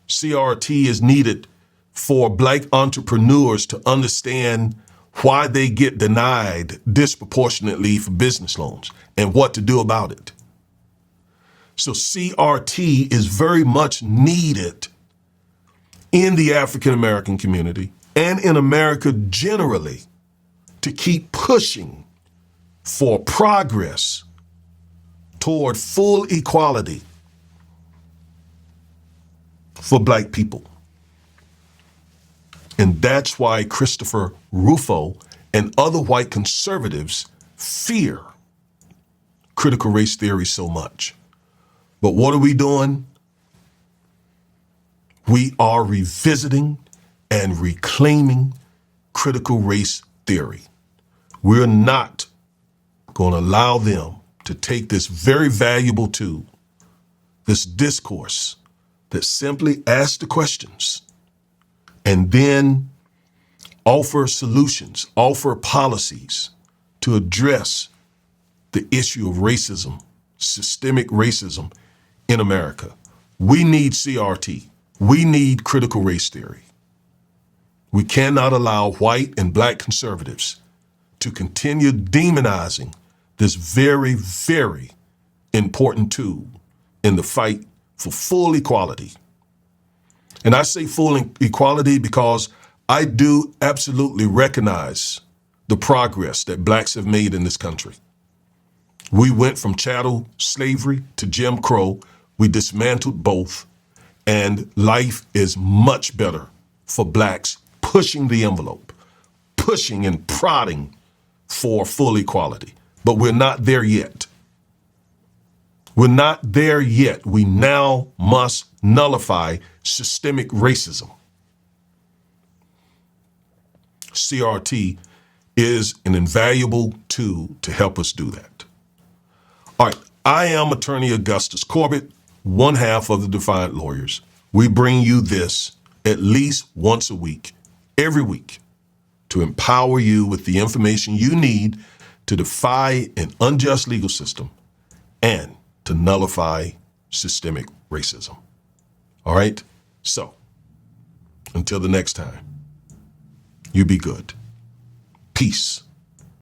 CRT is needed for black entrepreneurs to understand why they get denied disproportionately for business loans and what to do about it. So CRT is very much needed in the African American community and in America generally to keep pushing for progress toward full equality for black people. And that's why Christopher Rufo and other white conservatives fear critical race theory so much. But what are we doing? We are revisiting and reclaiming critical race theory. We're not going to allow them to take this very valuable tool, this discourse that simply asks the questions and then offer solutions, offer policies to address the issue of racism, systemic racism in America. We need CRT. We need critical race theory. We cannot allow white and black conservatives to continue demonizing this very, very important tool in the fight for full equality. And I say full equality because I do absolutely recognize the progress that blacks have made in this country. We went from chattel slavery to Jim Crow. We dismantled both, and life is much better for blacks pushing the envelope, pushing and prodding for full equality. But we're not there yet. We're not there yet. We now must nullify systemic racism. CRT is an invaluable tool to help us do that. All right, I am Attorney Augustus Corbett, one half of the Defiant Lawyers. We bring you this at least once a week, every week, to empower you with the information you need to defy an unjust legal system and to nullify systemic racism. All right? So, until the next time, you be good. Peace.